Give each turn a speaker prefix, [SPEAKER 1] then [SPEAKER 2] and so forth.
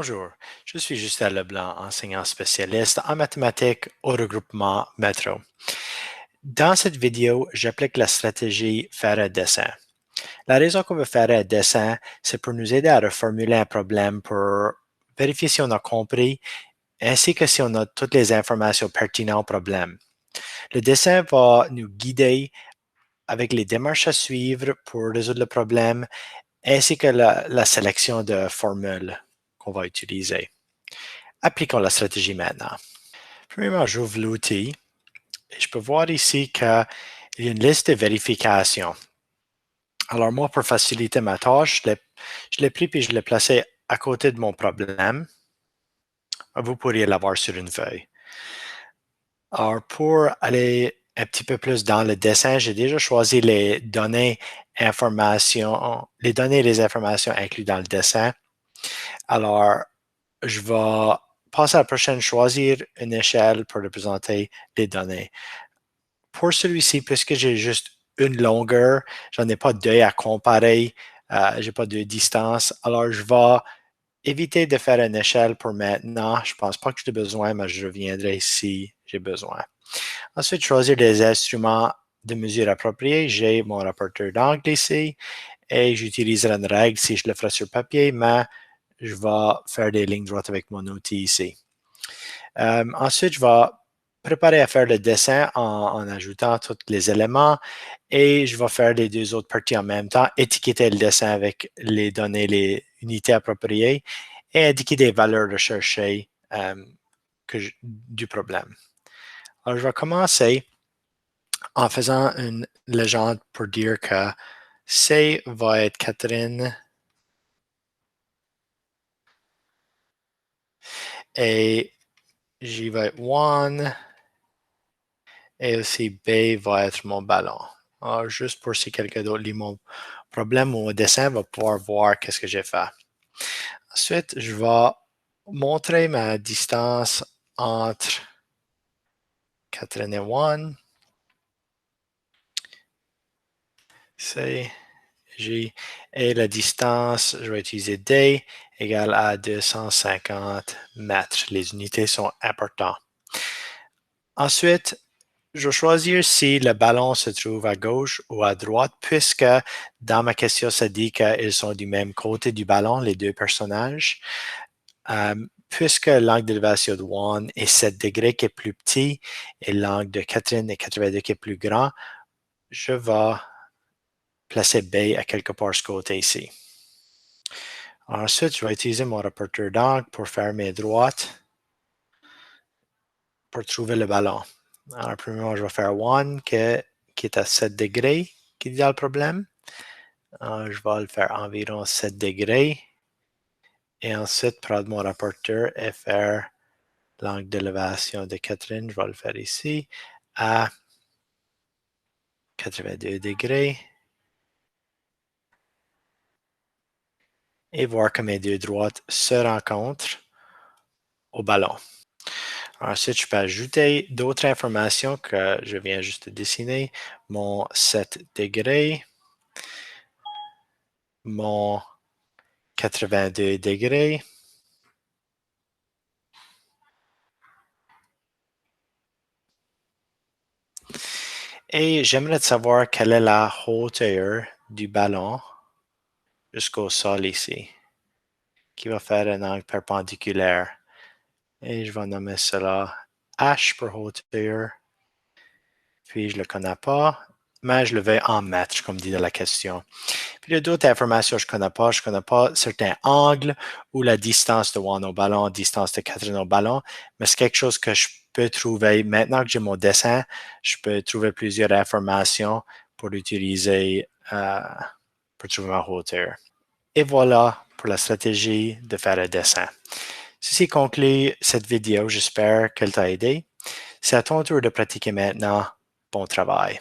[SPEAKER 1] Bonjour, je suis Justin Leblanc, enseignant spécialiste en mathématiques au regroupement Metro. Dans cette vidéo, j'applique la stratégie faire un dessin. La raison qu'on veut faire un dessin, c'est pour nous aider à reformuler un problème pour vérifier si on a compris, ainsi que si on a toutes les informations pertinentes au problème. Le dessin va nous guider avec les démarches à suivre pour résoudre le problème, ainsi que la sélection de formules qu'on va utiliser. Appliquons la stratégie maintenant. Premièrement, j'ouvre l'outil et je peux voir ici qu'il y a une liste de vérifications. Alors moi, pour faciliter ma tâche, je l'ai pris et je l'ai placé à côté de mon problème. Vous pourriez l'avoir sur une feuille. Alors pour aller un petit peu plus dans le dessin, j'ai déjà choisi les données, et les informations incluses dans le dessin. Alors, je vais passer à la prochaine, choisir une échelle pour représenter les données. Pour celui-ci, puisque j'ai juste une longueur, j'en ai pas deux à comparer, j'ai pas de distance, alors je vais éviter de faire une échelle pour maintenant. Je pense pas que j'ai besoin, mais je reviendrai si j'ai besoin. Ensuite, choisir des instruments de mesure appropriés. J'ai mon rapporteur d'angle ici et j'utiliserai une règle si je le ferai sur papier, mais je vais faire des lignes droites avec mon outil ici. Ensuite, je vais préparer à faire le dessin en ajoutant tous les éléments et je vais faire les deux autres parties en même temps, étiqueter le dessin avec les données, les unités appropriées et indiquer des valeurs recherchées du problème. Alors, je vais commencer en faisant une légende pour dire que C va être Catherine et J va être Juan et aussi B va être mon ballon. Alors, juste pour si quelqu'un d'autre lit mon problème ou mon dessin, va pouvoir voir qu'est-ce que j'ai fait. Ensuite, je vais montrer ma distance entre Catherine et Juan. C, J, et la distance, je vais utiliser D égale à 250 mètres. Les unités sont importantes. Ensuite, je vais choisir si le ballon se trouve à gauche ou à droite, puisque dans ma question, ça dit qu'ils sont du même côté du ballon, les deux personnages. Puisque l'angle d'élévation de Juan est 7 degrés, qui est plus petit, et l'angle de Catherine est 80 degrés qui est plus grand, je vais placer B à quelque part ce côté ici. Ensuite, je vais utiliser mon rapporteur d'angle pour faire mes droites pour trouver le ballon. Alors, premièrement, je vais faire Juan qui est à 7 degrés, qui est dans le problème. Je vais le faire environ 7 degrés. Et ensuite, prendre mon rapporteur et faire l'angle d'élévation de Catherine, je vais le faire ici, à 82 degrés. Et voir que mes deux droites se rencontrent au ballon. Ensuite, je peux ajouter d'autres informations que je viens juste de dessiner. Mon 7 degrés, mon 82 degrés, et j'aimerais savoir quelle est la hauteur du ballon jusqu'au sol ici, qui va faire un angle perpendiculaire. Et je vais nommer cela H pour hauteur, puis je ne le connais pas, mais je le vais en mètres, comme dit dans la question. Puis il y a d'autres informations que je ne connais pas certains angles ou la distance de Juan au ballon, distance de Catherine au ballon, mais c'est quelque chose que je peux trouver. Maintenant que j'ai mon dessin, je peux trouver plusieurs informations pour utiliser, pour trouver ma hauteur. Et voilà pour la stratégie de faire un dessin. Ceci conclut cette vidéo. J'espère qu'elle t'a aidé. C'est à ton tour de pratiquer maintenant. Bon travail.